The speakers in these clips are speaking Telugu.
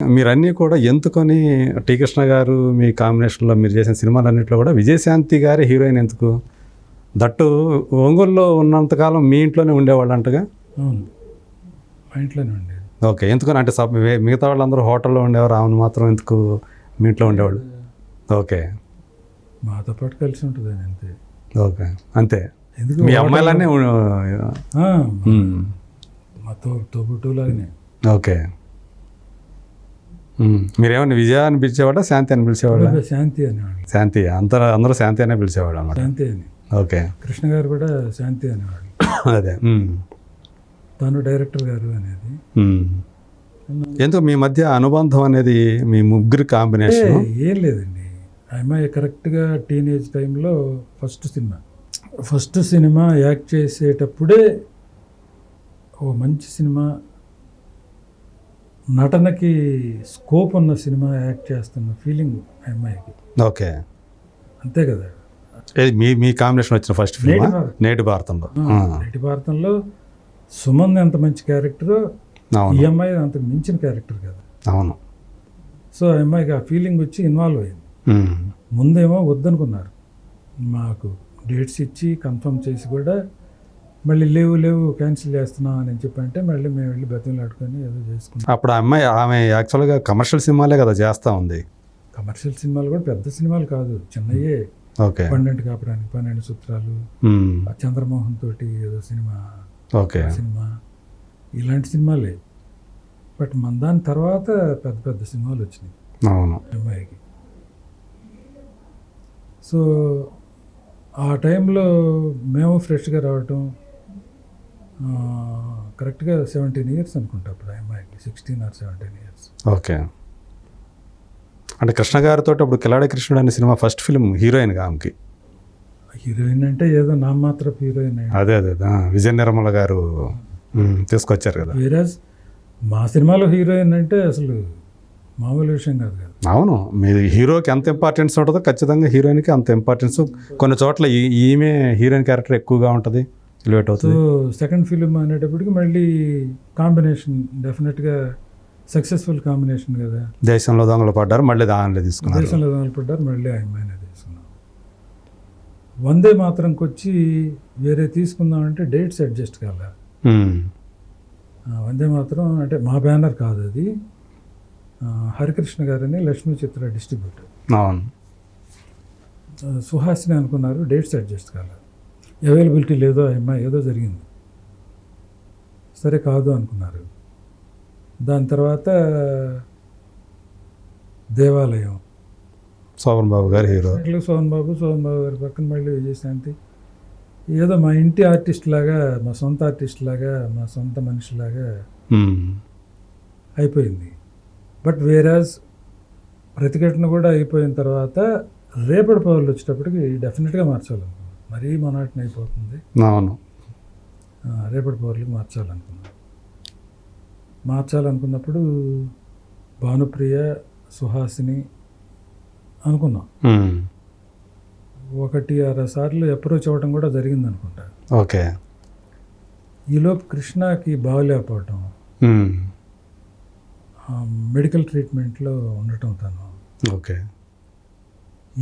మీరన్నీ కూడా ఎందుకని టీ కృష్ణ గారు మీ కాంబినేషన్లో మీరు చేసిన సినిమాలన్నింటిలో కూడా విజయశాంతి గారి హీరోయిన్ ఎందుకు? దట్టు ఒంగోలులో ఉన్నంతకాలం మీ ఇంట్లోనే ఉండేవాళ్ళు అంటగా? అవును, మా ఇంట్లోనే ఉండేది. ఓకే, ఎందుకని అంటే మిగతా వాళ్ళందరూ హోటల్లో ఉండేవారు, ఆమెను మాత్రం ఎందుకు మీ ఇంట్లో ఉండేవాళ్ళు? ఓకే, మాతో పాటు కలిసి ఉంటుంది అంతే. ఓకే, అంతే. ఎందుకు మీ అమ్మాయిలనే మా తోబుట్టులాగానే. ఓకే, మీరేమన్నా విజయ అని పిలిచేవాడా, శాంతి అని పిలిచేవాడా? శాంతి అనేవాళ్ళు. శాంతి, అందరూ శాంతి అనే పిలిచేవాడు అన్నమాట. శాంతి అని. ఓకే, కృష్ణ గారు కూడా శాంతి అనేవాళ్ళు. అదే. తను డైరెక్టర్ గారు అనేది. ఎందుకు మీ మధ్య అనుబంధం అనేది మీ ముగ్గురి కాంబినేషన్? ఏం లేదండి, ఆ అమ్మాయి కరెక్ట్గా టీనేజ్ టైంలో ఫస్ట్ సినిమా యాక్ట్ చేసేటప్పుడే ఓ మంచి సినిమా, నటనకి స్కోప్ ఉన్న సినిమా యాక్ట్ చేస్తున్న ఫీలింగ్ ఆ అమ్మాయికి. ఓకే, అంతే కదా. మీ కాంబినేషన్ వచ్చిన ఫస్ట్ ఫిల్మ్ నేటి భారతంలో. నేటి భారతంలో సుమన్ ఎంత మంచి క్యారెక్టర్, ఈ అమ్మాయి అంతకు మించిన క్యారెక్టర్ కదా. అవును. సో ఆ అమ్మాయికి ఆ ఫీలింగ్ వచ్చి ఇన్వాల్వ్ అయింది. ముందేమో వద్దనుకున్నారు, మాకు డేట్స్ ఇచ్చి కన్ఫర్మ్ చేసి కూడా మళ్ళీ లేవు క్యాన్సిల్ చేస్తున్నాం అని చెప్పంటే మళ్ళీ మేము వెళ్ళి బతిమలాడుకొని ఏదో చేసుకున్నాం. అప్పుడు ఆమె యాక్చువల్గా కమర్షియల్ సినిమాలే కదా చేస్తూ ఉంది. కమర్షియల్ సినిమాలు కూడా పెద్ద సినిమాలు కాదు, చిన్నయే. ఓకే, 12 కాపడానికి 12 సూత్రాలు, చంద్రమోహన్ తోటి ఏదో సినిమా, ఓకే సినిమా, ఇలాంటి సినిమాలే. బట్ మన దాని తర్వాత పెద్ద సినిమాలు వచ్చినాయి. అవును, అమ్మాయికి. సో ఆ టైంలో మేము ఫ్రెష్గా రావటం, కరెక్ట్గా 17 ఇయర్స్ అనుకుంటా అప్పుడు అమ్మాయికి, 16 or 17 ఇయర్స్. ఓకే, అంటే కృష్ణ గారితో అప్పుడు కిలాడి కృష్ణుడు అనే సినిమా ఫస్ట్ ఫిల్మ్ హీరోయిన్గా ఆమెకి. హీరోయిన్ అంటే ఏదో నామాత్రపు హీరోయిన్. అదే విజయ నిర్మల గారు తీసుకొచ్చారు కదా. వేరేజ్ మా సినిమాలో హీరోయిన్ అంటే అసలు మామూలు విషయం కాదు కదా. అవును, మీరు హీరోకి ఎంత ఇంపార్టెన్స్ ఉంటుందో ఖచ్చితంగా హీరోయిన్కి అంత ఇంపార్టెన్స్. కొన్ని చోట్ల ఈమె హీరోయిన్ క్యారెక్టర్ ఎక్కువగా ఉంటుంది, ఎలివేట్ అవుతుంది. సో సెకండ్ ఫిలిం అనేటప్పటికి మళ్ళీ కాంబినేషన్ డెఫినెట్గా సక్సెస్ఫుల్ కాంబినేషన్ కదా. దేశంలో దొంగలు పడ్డారు, మళ్ళీ దానిలో తీసుకున్నారు. దేశంలో దొంగలు పడ్డారు, మళ్ళీ ఆ అమ్మాయినే తీసుకున్నాం. వందే మాత్రంకి వచ్చి వేరే తీసుకుందామంటే డేట్స్ అడ్జస్ట్ కాలే. వందే మాత్రం అంటే మా బ్యానర్ కాదు అది, హరికృష్ణ గారని లక్ష్మీ చిత్ర డిస్ట్రిబ్యూటర్. అవును, సుహాసిని అనుకున్నారు, డేట్స్ అడ్జస్ట్ కాలేదు, అవైలబిలిటీ లేదో, అమ్మాయి ఏదో జరిగింది, సరే కాదు అనుకున్నారు. దాని తర్వాత దేవాలయం, శోభన్ బాబు గారు హీరో. శోభన్ బాబు గారి పక్కన మళ్ళీ విజయశాంతి, ఏదో మా ఇంటి ఆర్టిస్ట్ లాగా, మా సొంత ఆర్టిస్ట్ లాగా, మా సొంత మనిషిలాగా అయిపోయింది. బట్ వేరాజ్ ప్రతిఘటన కూడా అయిపోయిన తర్వాత రేపటి పౌరులు వచ్చేటప్పటికి డెఫినెట్గా మార్చాలనుకున్నాం. మరీ మొనాటన అయిపోతుంది. అవును, రేపటి పౌరులకు మార్చాలనుకున్నప్పుడు భానుప్రియ, సుహాసిని అనుకున్నాం. 1-6 సార్లు అప్రోచ్ అవ్వడం కూడా జరిగింది అనుకుంటా. ఓకే, ఈలోపు కృష్ణకి బాగలేకపోవటం, మెడికల్ ట్రీట్మెంట్లో ఉండటం, తను ఓకే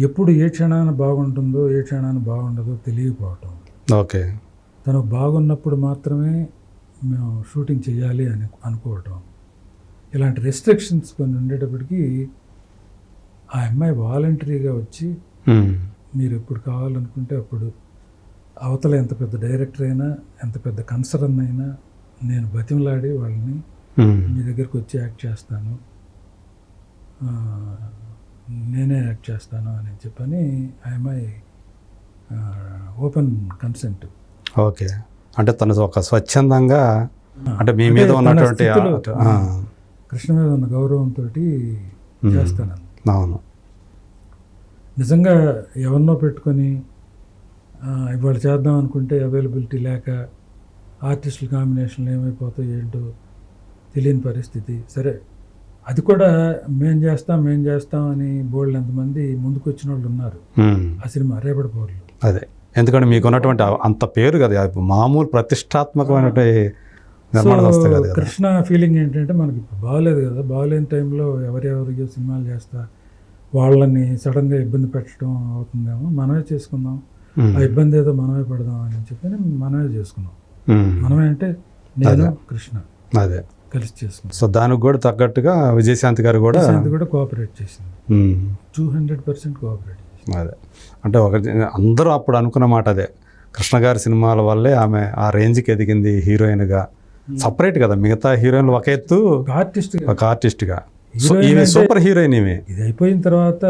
ఎప్పుడు ఏ క్షణాన బాగుంటుందో ఏ క్షణాన బాగుండదో తెలియకపోవటం. ఓకే, తను బాగున్నప్పుడు మాత్రమే మేము షూటింగ్ చేయాలి అని అనుకోవటం, ఇలాంటి రెస్ట్రిక్షన్స్ కొన్ని ఉండేటప్పటికీ ఆ అమ్మాయి వాలంటరీగా వచ్చి మీరు ఎప్పుడు కావాలనుకుంటే అప్పుడు, అవతల ఎంత పెద్ద డైరెక్టర్ అయినా, ఎంత పెద్ద కన్సర్న్ అయినా, నేను బతిమలాడి వాళ్ళని మీ దగ్గరికి వచ్చి యాక్ట్ చేస్తాను, నేనే యాక్ట్ చేస్తాను అని చెప్పని ఆ అమ్మాయి ఓపెన్ కన్సెంట్. ఓకే, అంటే తను ఒక స్వచ్ఛందంగా, అంటే మీ మీద ఉన్నటువంటి కృష్ణ మీద ఉన్న గౌరవంతో చేస్తాను. అవును, నిజంగా ఎవరినో పెట్టుకొని ఇవాళ చేద్దాం అనుకుంటే అవైలబిలిటీ లేక ఆర్టిస్టుల కాంబినేషన్లు ఏమైపోతాయి ఏంటో తెలియని పరిస్థితి. సరే, అది కూడా మేం చేస్తాం అని బోల్డ్ ఎంతమంది ముందుకు వచ్చిన వాళ్ళు ఉన్నారు ఆ సినిమా రేపటి పౌరులు. అదే, ఎందుకంటే మీకు ఉన్నటువంటి అంత పేరు కదా, మామూలు ప్రతిష్టాత్మకమైనటువంటి నిర్మాణ సంస్థ కాదు కదా. కృష్ణ ఫీలింగ్ ఏంటంటే మనకి ఇప్పుడు బాగలేదు కదా, బాగలేని టైంలో ఎవరెవరికి సినిమాలు చేస్తా వాళ్ళని సడన్గా ఇబ్బంది పెట్టడం అవుతుందేమో, మనమే చేసుకుందాం, ఆ ఇబ్బంది ఏదో మనమే పడదాం అని చెప్పి మనమే చేసుకున్నాం. మనమే అంటే నేను కృష్ణ అదే కలిసి చేసుకున్నాం. సో దానికి కూడా తగ్గట్టుగా విజయశాంతి గారు కూడా అది కూడా కోఆపరేట్ చేసింది, 200% కోఆపరేట్ చేసింది. అదే అంటే ఒక అందరూ అప్పుడు అనుకున్న మాట అదే, కృష్ణ గారి సినిమాల వల్లే ఆమె ఆ రేంజ్కి ఎదిగింది హీరోయిన్గా. సపరేట్ కదా, మిగతా హీరోయిన్లు ఒక ఎత్తు, ఆర్టిస్ట్ ఒక ఆర్టిస్ట్గా. సో ఈమె సూపర్ హీరోయిన్. ఈమె ఇది అయిపోయిన తర్వాత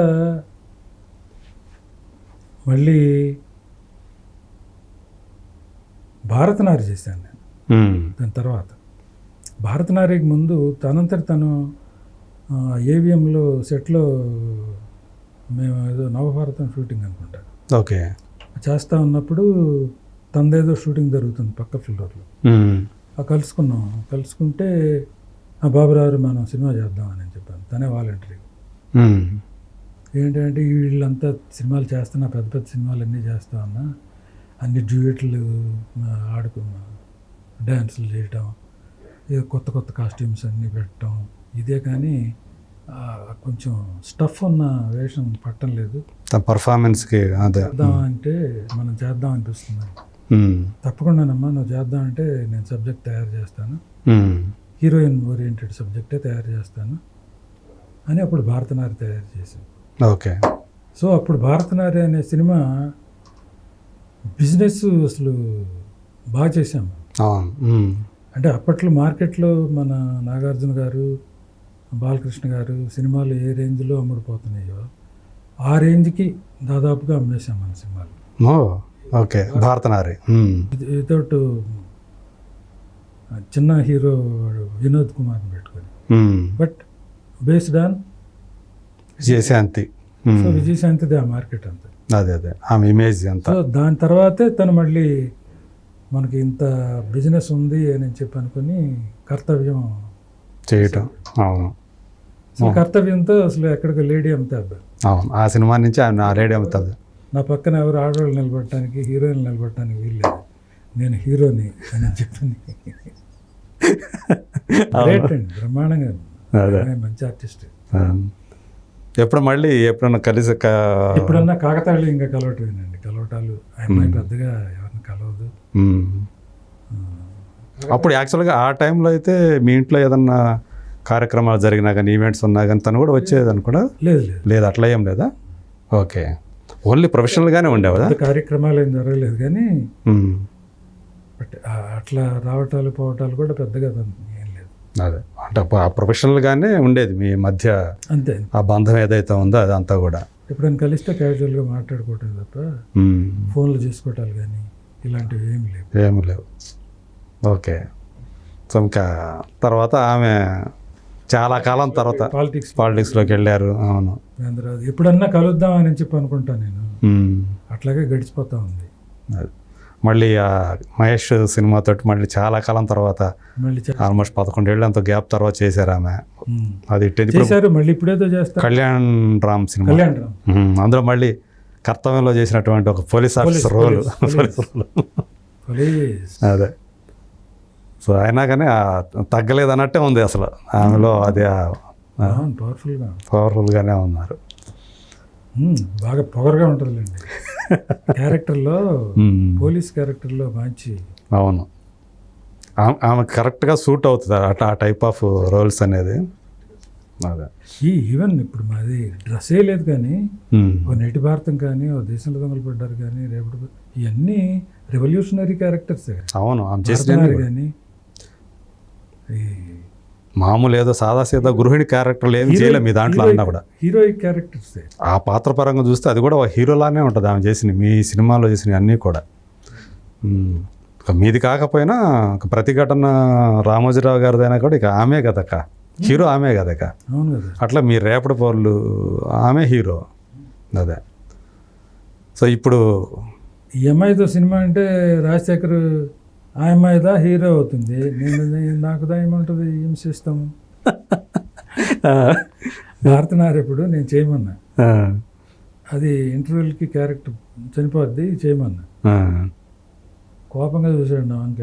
మళ్ళీ భారతనారి చేశాను నేను. దాని తర్వాత భారతనారికి ముందు తనంతటి తను ఏవిఎంలో సెట్లో మేము ఏదో నవభారతం షూటింగ్ అనుకుంటా ఓకే చేస్తూ ఉన్నప్పుడు తనదేదో షూటింగ్ జరుగుతుంది పక్క ఫ్లోర్లో. కలుసుకుంటే బాబురావు మనం సినిమా చేద్దామని చెప్పాను. తనే వాలంటరీ. ఏంటంటే వీళ్ళంతా సినిమాలు చేస్తున్నా, పెద్ద పెద్ద సినిమాలు అన్నీ చేస్తా ఉన్నా, అన్ని డ్యూయెట్లు ఆడుకున్నా, డ్యాన్సులు చేయటం, కొత్త కొత్త కాస్ట్యూమ్స్ అన్నీ పెట్టడం, ఇదే కానీ కొంచెం స్టఫ్ ఉన్న వేషం పట్టం లేదు. పర్ఫార్మెన్స్కి అదే అంటే మనం చేద్దాం అనిపిస్తుంది. తప్పకుండానమ్మా నువ్వు చేద్దామంటే నేను సబ్జెక్ట్ తయారు చేస్తాను, హీరోయిన్ ఓరియంటెడ్ సబ్జెక్టే తయారు చేస్తాను అని అప్పుడు భారతనారి తయారు చేశాను. ఓకే. సో అప్పుడు భారతనారి అనే సినిమా బిజినెస్ అసలు బాగా చేశాము. అంటే అప్పట్లో మార్కెట్లో మన నాగార్జున గారు, బాలకృష్ణ గారు సినిమాలు ఏ రేంజ్లో అమ్ముడుపోతున్నాయో ఆ రేంజ్కి దాదాపుగా అమ్మేశాం మన సినిమాలు. ఓకే. భారతనారి వితౌట్ చిన్న హీరో వినోద్ కుమార్ని పెట్టుకొని, but based on Vijayashanti. So విజయశాంతిది ఆ మార్కెట్ అంతా. అదే ఆమె ఇమేజ్ అంతా. సో దాని తర్వాతే తను మళ్ళీ మనకి ఇంత బిజినెస్ ఉంది అని చెప్పి అనుకుని కర్తవ్యం చేయటం. అవును. సో కర్తవ్యంతో అసలు ఎక్కడికి లేడీ అమ్ముతా. అవును, ఆ సినిమా నుంచి ఆమె ఆ లేడీ అమ్ముతుంది. నా పక్కన ఎవరు ఆడవాళ్ళు నిలబడటానికి, హీరోయిన్ నిలబడటానికి వీల్లేదు, నేను హీరోని అని చెప్పింది. గ్రేట్ అండి, బ్రహ్మాండంగా, మంచి ఆర్టిస్ట్. ఎప్పుడు మళ్ళీ ఎప్పుడన్నా కలిసి ఎప్పుడన్నా కాకతాళి ఇంకా కలవటాలు ఆ అమ్మాయి పెద్దగా ఎవరిని కలవదు. అప్పుడు యాక్చువల్గా ఆ టైంలో అయితే మీ ఇంట్లో ఏదన్నా కార్యక్రమాలు జరిగినా కానీ, ఈవెంట్స్ ఉన్నా కానీ తను కూడా వచ్చేది అనుకున్నా? లేదు అట్లా ఏం లేదా? ఓకే, ఓన్లీ ప్రొఫెషనల్గానే ఉండేవా? కార్యక్రమాలు ఏం జరగలేదు కానీ బట్ అట్లా రావటాలు పోవటాలు కూడా పెద్దగా ఏం లేదు. అదే అంటే ప్రొఫెషనల్గానే ఉండేది మీ మధ్య, అంతే. ఆ బంధం ఏదైతే ఉందో అదంతా కూడా ఎప్పుడైనా కలిస్తే క్యాజువల్గా మాట్లాడుకోవటం తప్ప ఫోన్లు చేసుకోవటాలు కానీ ఇలాంటివి ఏమి లేవు. ఓకే. సో ఇంకా తర్వాత ఆమె చాలా కాలం తర్వాత పాలిటిక్స్లోకి వెళ్ళారు. అవును. ఎప్పుడన్నా కలుద్దామని చెప్పి అనుకుంటాను నేను, అట్లాగే గడిచిపోతా ఉంది. మళ్ళీ ఆ మహేష్ సినిమాతో మళ్ళీ చాలా కాలం తర్వాత, ఆల్మోస్ట్ 11 ఏళ్ళు అంత గ్యాప్ తర్వాత చేశారు ఆమె. అది మళ్ళీ ఇప్పుడేదో చేస్తారు, కళ్యాణ్ రామ్ సినిమా. అందులో మళ్ళీ కర్తవ్యంలో చేసినటువంటి ఒక పోలీస్ ఆఫీసర్ రోల్. అదే. సో అయినా కానీ తగ్గలేదు అన్నట్టే ఉంది అసలు ఆమెలో. అది పవర్ఫుల్గానే ఉన్నారు. బాగా పవర్గా ఉంటుందిలేండి క్యారెక్టర్లో, పోలీస్ క్యారెక్టర్లో మంచి. అవును, ఆమె కరెక్ట్గా సూట్ అవుతుంది అట్లా ఆ టైప్ ఆఫ్ రోల్స్ అనేది. అదే ఈవెన్ ఇప్పుడు మాది డ్రెస్సే లేదు కానీ, ఓ నేటి భారతం కానీ, ఓ దేశంలో దొంగలు పడ్డారు కానీ, రేపటి ఇవన్నీ రెవల్యూషనరీ క్యారెక్టర్స్. అవును, ఆమె చేసిన కానీ మామూలు ఏదో సాదాసీదా గృహిణి క్యారెక్టర్లు ఏమి చేయలేదు మీ దాంట్లో అన్నా కూడా. హీరోయిక్ క్యారెక్టర్స్ ఆ పాత్ర పరంగా చూస్తే అది కూడా హీరోలానే ఉంటుంది ఆమె చేసిన, మీ సినిమాలో చేసినవి అన్నీ కూడా. మీది కాకపోయినా ప్రతిఘటన రామోజీరావు గారిదైనా కూడా ఇక ఆమె కదక్క హీరో, ఆమె కదక్క. అట్లా మీ రేపటి పౌరులు ఆమె హీరో. అదే. సో ఇప్పుడు ఈ అమ్మాయితో సినిమా అంటే రాజశేఖర్ ఆ అమ్మాయిదా హీరో అవుతుంది, నాకుదా ఏమంటుంది, ఏం చేస్తాము. భారతనారెప్పుడు నేను చేయమన్నా, అది ఇంటర్వ్యూలకి క్యారెక్టర్ చనిపోద్ది చేయమన్నా, కోపంగా చూసాడు నా వంక.